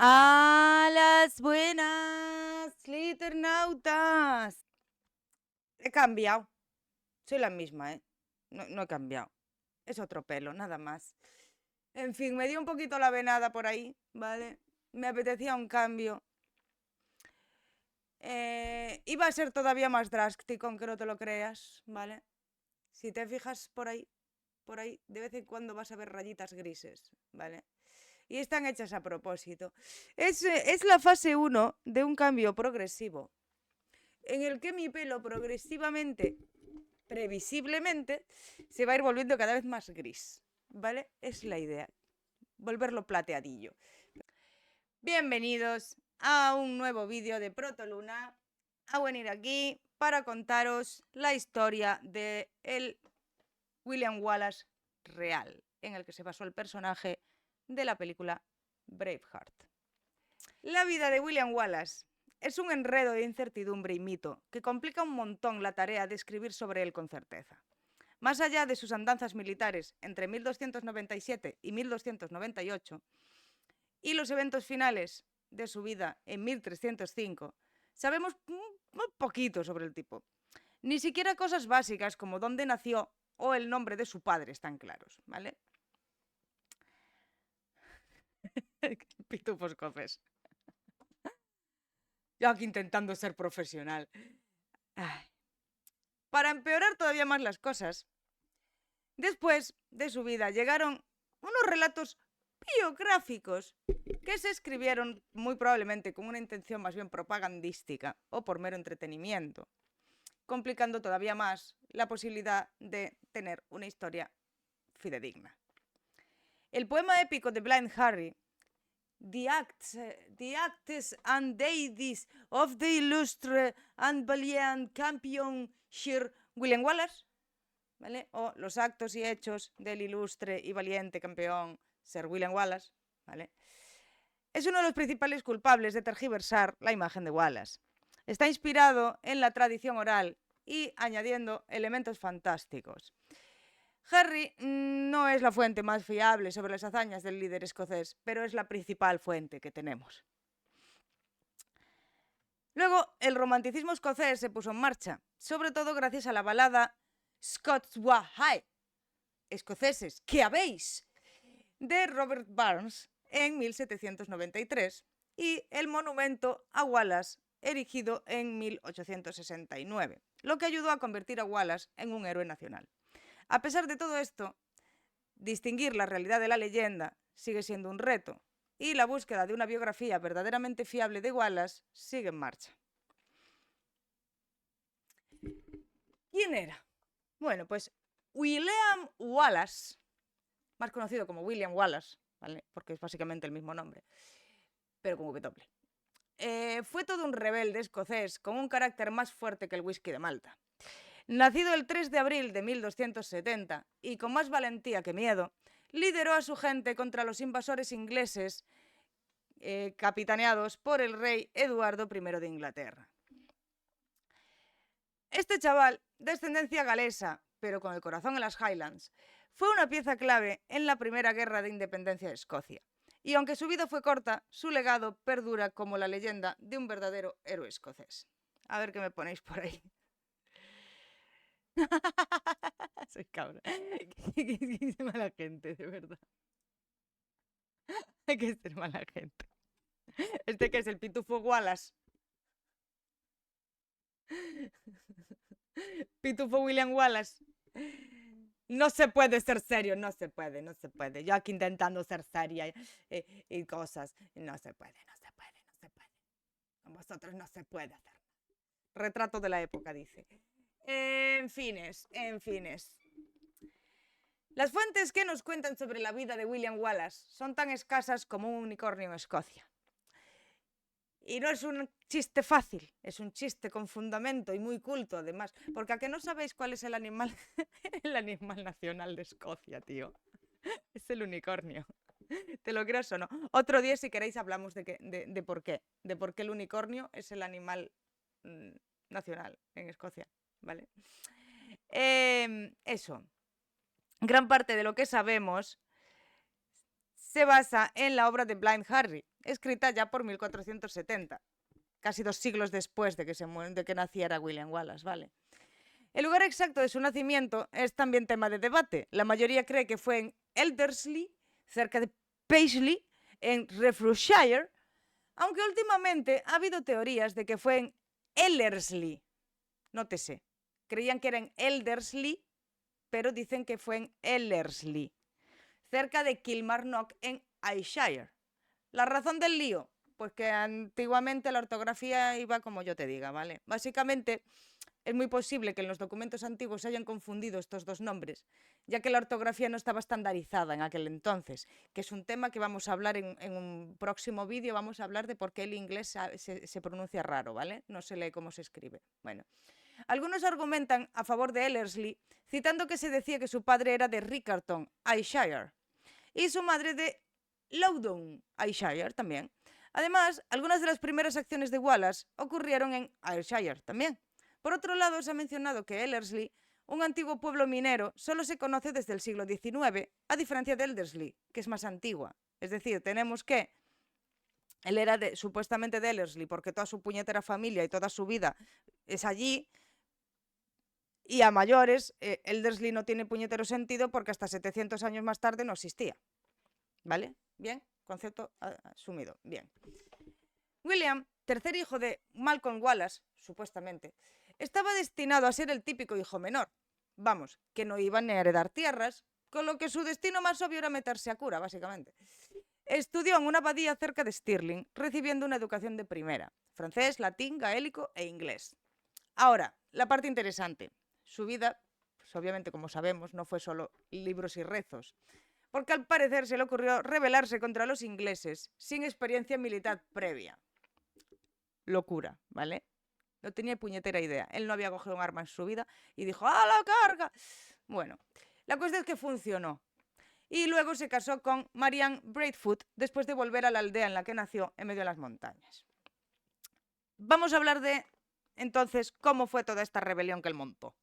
A las buenas, liternautas. He cambiado. Soy la misma, ¿eh? No he cambiado. Es otro pelo, nada más. En fin, me dio un poquito la venada por ahí, ¿vale? Me apetecía un cambio. Iba a ser todavía más drástico, aunque no te lo creas, ¿vale? Si te fijas por ahí, de vez en cuando vas a ver rayitas grises, ¿vale? Y están hechas a propósito. Es la fase 1 de un cambio progresivo, en el que mi pelo progresivamente, previsiblemente, se va a ir volviendo cada vez más gris, ¿vale? Es la idea, volverlo plateadillo. Bienvenidos a un nuevo vídeo de Protoluna. A venir aquí para contaros la historia de el William Wallace real, en el que se basó el personaje de la película Braveheart. La vida de William Wallace es un enredo de incertidumbre y mito que complica un montón la tarea de escribir sobre él con certeza. Más allá de sus andanzas militares entre 1297 y 1298 y los eventos finales de su vida en 1305, sabemos muy poquito sobre el tipo. Ni siquiera cosas básicas como dónde nació o el nombre de su padre están claros, ¿vale? Pitufos cofes. Yo aquí intentando ser profesional. Ay. Para empeorar todavía más las cosas, después de su vida llegaron unos relatos biográficos que se escribieron muy probablemente con una intención más bien propagandística o por mero entretenimiento, complicando todavía más la posibilidad de tener una historia fidedigna. El poema épico de Blind Harry, The acts and deeds of the illustre and valiant champion Sir William Wallace, ¿vale? O los actos y hechos del ilustre y valiente campeón Sir William Wallace, ¿vale? Es uno de los principales culpables de tergiversar la imagen de Wallace. Está inspirado en la tradición oral y añadiendo elementos fantásticos. Harry no es la fuente más fiable sobre las hazañas del líder escocés, pero es la principal fuente que tenemos. Luego, el romanticismo escocés se puso en marcha, sobre todo gracias a la balada Scots Wha High, escoceses, ¿qué habéis?, de Robert Burns en 1793 y el monumento a Wallace erigido en 1869, lo que ayudó a convertir a Wallace en un héroe nacional. A pesar de todo esto, distinguir la realidad de la leyenda sigue siendo un reto y la búsqueda de una biografía verdaderamente fiable de Wallace sigue en marcha. ¿Quién era? Bueno, pues William Wallace, más conocido como William Wallace, ¿vale? Porque es básicamente el mismo nombre, pero con W. Fue todo un rebelde escocés con un carácter más fuerte que el whisky de Malta. Nacido el 3 de abril de 1270 y con más valentía que miedo, lideró a su gente contra los invasores ingleses capitaneados por el rey Eduardo I de Inglaterra. Este chaval, de ascendencia galesa, pero con el corazón en las Highlands, fue una pieza clave en la primera guerra de independencia de Escocia. Y aunque su vida fue corta, su legado perdura como la leyenda de un verdadero héroe escocés. A ver qué me ponéis por ahí. Soy cabra. Qué mala gente, de verdad. Hay que ser mala gente. Este que es el pitufo Wallace. Pitufo William Wallace. No se puede ser serio, no se puede, no se puede. Yo aquí intentando ser seria y cosas. No se puede, no se puede, no se puede. Con vosotros no se puede hacer. Retrato de la época, dice. En fines, en fines. Las fuentes que nos cuentan sobre la vida de William Wallace son tan escasas como un unicornio en Escocia. Y no es un chiste fácil, es un chiste con fundamento y muy culto además, porque a que no sabéis cuál es el animal, el animal nacional de Escocia, tío. Es el unicornio. ¿Te lo crees o no? Otro día, si queréis, hablamos de por qué el unicornio es el animal nacional en Escocia, ¿vale? Eso. Gran parte de lo que sabemos se basa en la obra de Blind Harry, escrita ya por 1470, casi 2 siglos después de que naciera William Wallace, ¿vale? El lugar exacto de su nacimiento es también tema de debate. La mayoría cree que fue en Elderslie, cerca de Paisley, en Renfrewshire, aunque últimamente ha habido teorías de que fue en Ellerslie. Nótese, creían que era en Elderslie, pero dicen que fue en Ellerslie, cerca de Kilmarnock en Ayrshire. La razón del lío, pues que antiguamente la ortografía iba como yo te diga, ¿vale? Básicamente es muy posible que en los documentos antiguos se hayan confundido estos dos nombres, ya que la ortografía no estaba estandarizada en aquel entonces, que es un tema que vamos a hablar en un próximo vídeo. Vamos a hablar de por qué el inglés se pronuncia raro, ¿vale? No se lee cómo se escribe. Bueno, algunos argumentan a favor de Ellerslie, citando que se decía que su padre era de Riccarton, Ayrshire, y su madre de Loudoun, Ayrshire también. Además, algunas de las primeras acciones de Wallace ocurrieron en Ayrshire también. Por otro lado, se ha mencionado que Ellerslie, un antiguo pueblo minero, solo se conoce desde el siglo XIX, a diferencia de Elderslie, que es más antigua. Es decir, tenemos que él era supuestamente de Ellerslie porque toda su puñetera familia y toda su vida es allí, y a mayores, Elderslie no tiene puñetero sentido porque hasta 700 años más tarde no existía. ¿Vale? Bien, concepto asumido. Bien. William, tercer hijo de Malcolm Wallace, supuestamente, estaba destinado a ser el típico hijo menor. Vamos, que no iba ni a heredar tierras, con lo que su destino más obvio era meterse a cura, básicamente. Estudió en una abadía cerca de Stirling, recibiendo una educación de primera: francés, latín, gaélico e inglés. Ahora, la parte interesante. Su vida, pues obviamente, como sabemos, no fue solo libros y rezos, porque al parecer se le ocurrió rebelarse contra los ingleses sin experiencia militar previa. Locura, ¿vale? No tenía puñetera idea. Él no había cogido un arma en su vida y dijo: ¡a la carga! Bueno, la cuestión es que funcionó. Y luego se casó con Marianne Braidfoot después de volver a la aldea en la que nació, en medio de las montañas. Vamos a hablar de, entonces, cómo fue toda esta rebelión que él montó.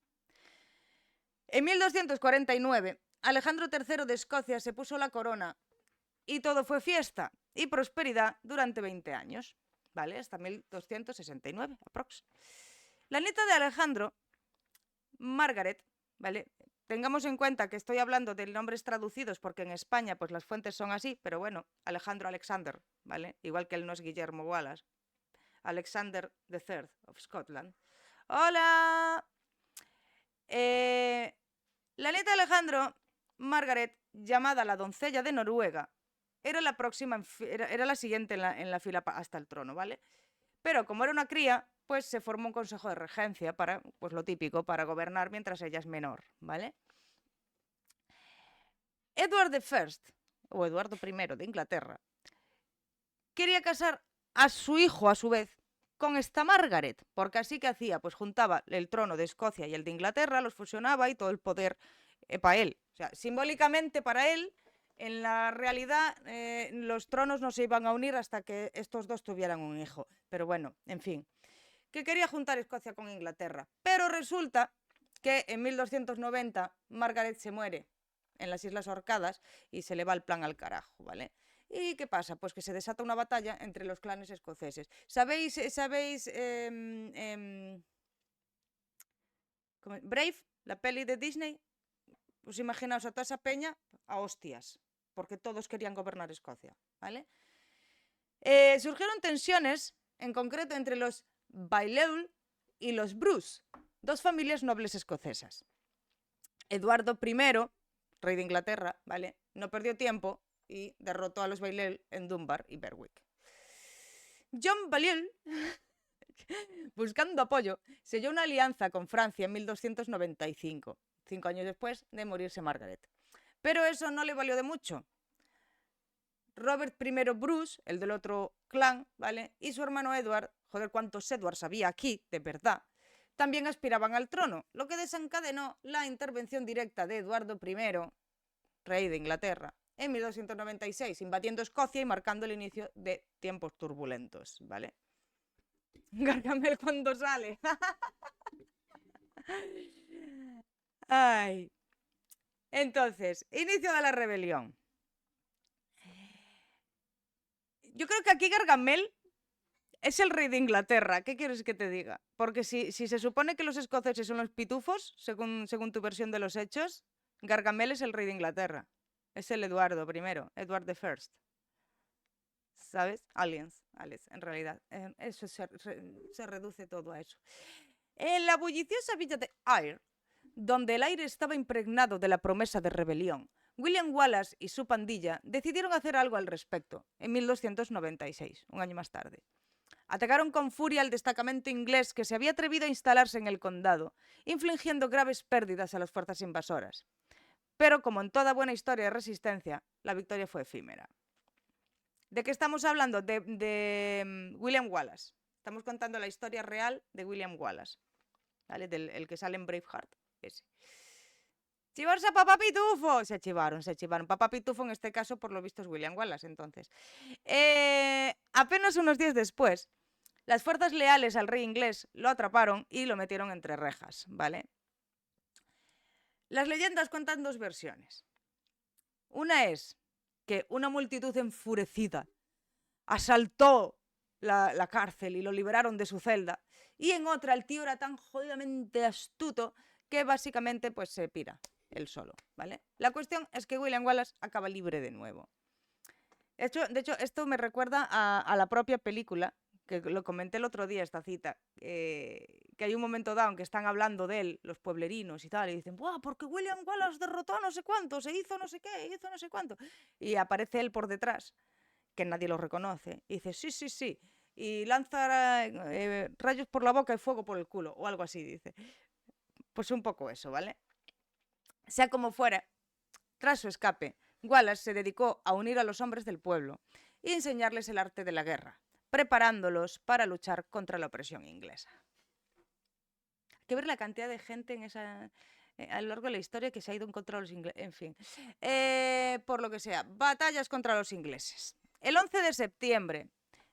En 1249, Alejandro III de Escocia se puso la corona y todo fue fiesta y prosperidad durante 20 años, ¿vale? Hasta 1269, aprox. La nieta de Alejandro, Margaret, ¿vale? Tengamos en cuenta que estoy hablando de nombres traducidos porque en España pues las fuentes son así, pero bueno, Alejandro Alexander, ¿vale? Igual que él no es Guillermo Wallace. Alexander III of Scotland. ¡Hola! La nieta de Alejandro, Margaret, llamada la doncella de Noruega, era la próxima, era la siguiente en la fila hasta el trono, ¿vale? Pero como era una cría, pues se formó un consejo de regencia para, pues lo típico, para gobernar mientras ella es menor, ¿vale? Edward I, o Eduardo I de Inglaterra, quería casar a su hijo, a su vez, con esta Margaret, porque así que hacía, pues juntaba el trono de Escocia y el de Inglaterra, los fusionaba y todo el poder para él. O sea, simbólicamente para él, en la realidad los tronos no se iban a unir hasta que estos dos tuvieran un hijo. Pero bueno, en fin, que quería juntar Escocia con Inglaterra. Pero resulta que en 1290 Margaret se muere en las Islas Orcadas y se le va el plan al carajo, ¿vale? ¿Y qué pasa? Pues que se desata una batalla entre los clanes escoceses. ¿Sabéis Brave, la peli de Disney? Pues imaginaos a toda esa peña a hostias, porque todos querían gobernar Escocia, ¿vale? Surgieron tensiones, en concreto entre los Balliol y los Bruce, dos familias nobles escocesas. Eduardo I, rey de Inglaterra, ¿vale?, no perdió tiempo y derrotó a los Balliol en Dunbar y Berwick. John Balliol, buscando apoyo, selló una alianza con Francia en 1295, 5 años después de morirse Margaret. Pero eso no le valió de mucho. Robert I Bruce, el del otro clan, ¿vale?, y su hermano Edward, joder, cuántos Edwards había aquí, de verdad, también aspiraban al trono, lo que desencadenó la intervención directa de Eduardo I, rey de Inglaterra, en 1296, invadiendo Escocia y marcando el inicio de tiempos turbulentos, ¿vale? Gargamel cuando sale. Ay. Entonces, inicio de la rebelión. Yo creo que aquí Gargamel es el rey de Inglaterra. ¿Qué quieres que te diga? Porque si se supone que los escoceses son los pitufos, según tu versión de los hechos, Gargamel es el rey de Inglaterra. Es el Eduardo I, Edward the First. ¿Sabes? Aliens, en realidad. Eso se reduce todo a eso. En la bulliciosa villa de Ayr, donde el aire estaba impregnado de la promesa de rebelión, William Wallace y su pandilla decidieron hacer algo al respecto, en 1296, un año más tarde. Atacaron con furia al destacamento inglés que se había atrevido a instalarse en el condado, infligiendo graves pérdidas a las fuerzas invasoras. Pero, como en toda buena historia de resistencia, la victoria fue efímera. ¿De qué estamos hablando? De William Wallace. Estamos contando la historia real de William Wallace, ¿vale? El que sale en Braveheart, ese. ¡Chivarse a Papá Pitufo! Se chivaron. Papá Pitufo, en este caso, por lo visto, es William Wallace, entonces. Apenas unos días después, las fuerzas leales al rey inglés lo atraparon y lo metieron entre rejas, ¿vale? Las leyendas cuentan dos versiones. Una es que una multitud enfurecida asaltó la cárcel y lo liberaron de su celda. Y en otra, el tío era tan jodidamente astuto que básicamente pues se pira él solo, ¿vale? La cuestión es que William Wallace acaba libre de nuevo. De hecho, esto me recuerda a la propia película, que lo comenté el otro día, esta cita, que hay un momento dado en que están hablando de él, los pueblerinos y tal, y dicen, ¡buah, porque William Wallace derrotó a no sé cuánto, se hizo no sé qué, hizo no sé cuánto! Y aparece él por detrás, que nadie lo reconoce, y dice, sí, sí, sí, y lanza rayos por la boca y fuego por el culo, o algo así, dice. Pues un poco eso, ¿vale? Sea como fuera, tras su escape, Wallace se dedicó a unir a los hombres del pueblo y enseñarles el arte de la guerra, preparándolos para luchar contra la opresión inglesa. Hay que ver la cantidad de gente a lo largo de la historia que se ha ido en contra de los ingleses. En fin, por lo que sea, batallas contra los ingleses. El 11 de septiembre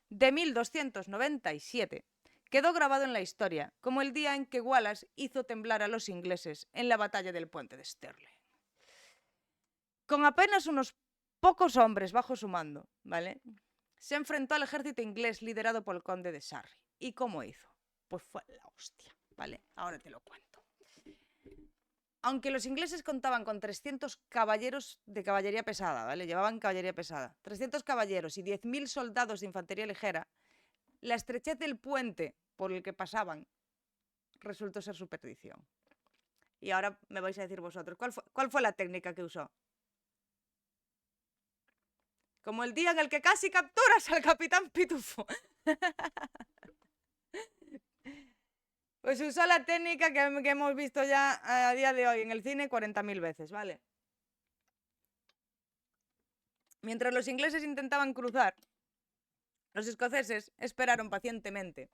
de 1297 quedó grabado en la historia como el día en que Wallace hizo temblar a los ingleses en la batalla del puente de Stirling. Con apenas unos pocos hombres bajo su mando, ¿vale? Se enfrentó al ejército inglés liderado por el conde de Surrey. ¿Y cómo hizo? Pues fue la hostia, ¿vale? Ahora te lo cuento. Aunque los ingleses contaban con 300 caballeros de caballería pesada, ¿vale? Llevaban caballería pesada. 300 caballeros y 10.000 soldados de infantería ligera, la estrechez del puente por el que pasaban resultó ser su perdición. Y ahora me vais a decir vosotros, ¿cuál fue la técnica que usó? Como el día en el que casi capturas al Capitán Pitufo. Pues usó la técnica que hemos visto ya a día de hoy en el cine 40.000 veces, ¿vale? Mientras los ingleses intentaban cruzar, los escoceses esperaron pacientemente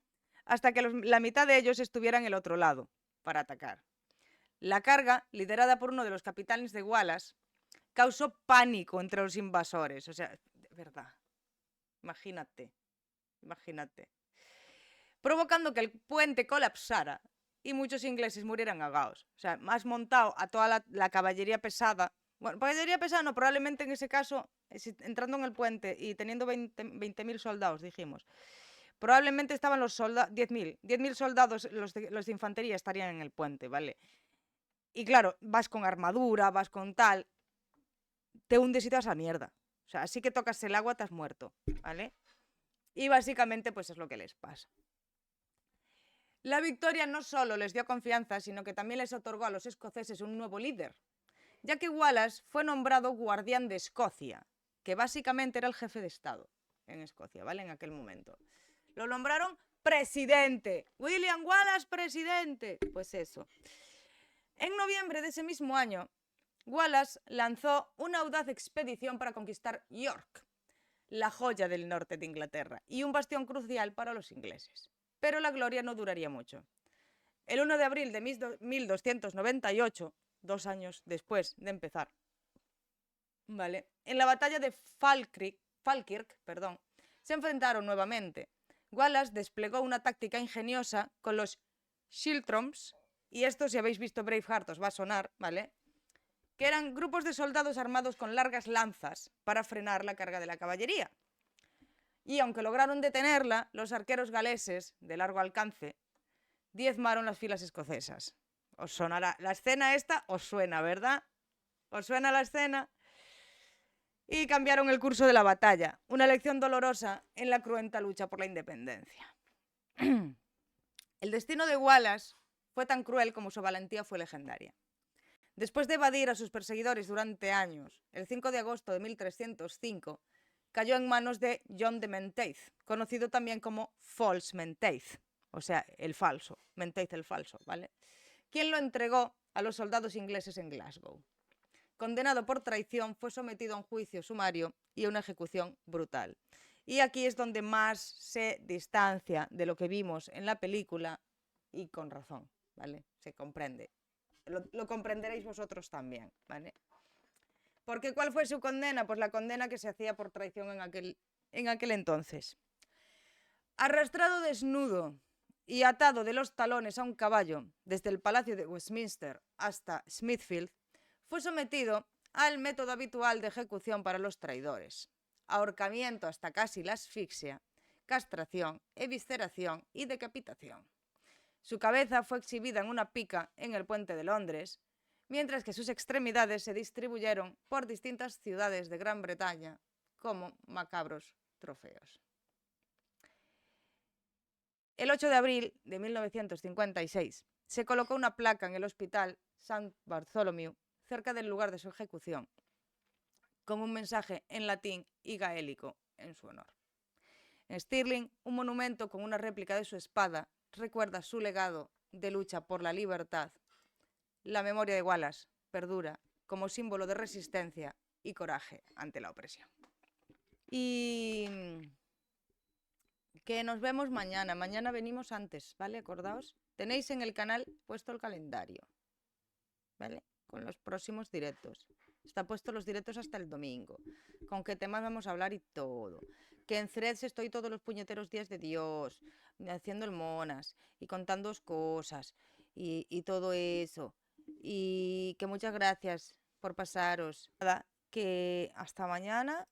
hasta que la mitad de ellos estuvieran en el otro lado para atacar. La carga, liderada por uno de los capitanes de Wallace, causó pánico entre los invasores. O sea, de verdad, imagínate, provocando que el puente colapsara y muchos ingleses murieran ahogados. O sea, más montado a toda la caballería pesada. Bueno, caballería pesada no, probablemente en ese caso, entrando en el puente y teniendo 20.000 soldados, dijimos, probablemente estaban los soldados, 10.000 soldados, los de infantería estarían en el puente, ¿vale? Y claro, vas con armadura, vas con tal, te hundes y te vas a mierda. O sea, así que tocas el agua, te has muerto, ¿vale? Y básicamente, pues es lo que les pasa. La victoria no solo les dio confianza, sino que también les otorgó a los escoceses un nuevo líder, ya que Wallace fue nombrado guardián de Escocia, que básicamente era el jefe de Estado en Escocia, ¿vale? En aquel momento. Lo nombraron presidente. William Wallace, presidente. Pues eso. En noviembre de ese mismo año, Wallace lanzó una audaz expedición para conquistar York, la joya del norte de Inglaterra, y un bastión crucial para los ingleses. Pero la gloria no duraría mucho. El 1 de abril de 1298, 2 años después de empezar, ¿vale? En la batalla de Falkirk, se enfrentaron nuevamente. Wallace desplegó una táctica ingeniosa con los Schiltroms, y esto, si habéis visto Braveheart, os va a sonar, ¿vale? Que eran grupos de soldados armados con largas lanzas para frenar la carga de la caballería. Y aunque lograron detenerla, los arqueros galeses de largo alcance diezmaron las filas escocesas. Os sonará la escena esta, os suena, ¿verdad? ¿Os suena la escena? Y cambiaron el curso de la batalla, una lección dolorosa en la cruenta lucha por la independencia. El destino de Wallace fue tan cruel como su valentía fue legendaria. Después de evadir a sus perseguidores durante años, el 5 de agosto de 1305 cayó en manos de John de Menteith, conocido también como False Menteith, o sea, el falso, Menteith el falso, ¿vale? Quien lo entregó a los soldados ingleses en Glasgow. Condenado por traición, fue sometido a un juicio sumario y a una ejecución brutal. Y aquí es donde más se distancia de lo que vimos en la película, y con razón, ¿vale? Se comprende. Lo comprenderéis vosotros también, ¿vale? Porque ¿cuál fue su condena? Pues la condena que se hacía por traición en aquel entonces. Arrastrado desnudo y atado de los talones a un caballo desde el Palacio de Westminster hasta Smithfield, fue sometido al método habitual de ejecución para los traidores: ahorcamiento hasta casi la asfixia, castración, evisceración y decapitación. Su cabeza fue exhibida en una pica en el puente de Londres, mientras que sus extremidades se distribuyeron por distintas ciudades de Gran Bretaña como macabros trofeos. El 8 de abril de 1956 se colocó una placa en el Hospital St. Bartholomew, cerca del lugar de su ejecución, con un mensaje en latín y gaélico en su honor. En Stirling, un monumento con una réplica de su espada recuerda su legado de lucha por la libertad. La memoria de Wallace perdura como símbolo de resistencia y coraje ante la opresión. Y que nos vemos mañana. Mañana venimos antes, ¿vale? Acordaos. Tenéis en el canal puesto el calendario, ¿vale? Con los próximos directos. Está puesto los directos hasta el domingo. Con qué temas vamos a hablar y todo. Que en Threads estoy todos los puñeteros días de Dios, haciendo el monas y contándoos cosas y todo eso. Y que muchas gracias por pasaros. Nada, que hasta mañana.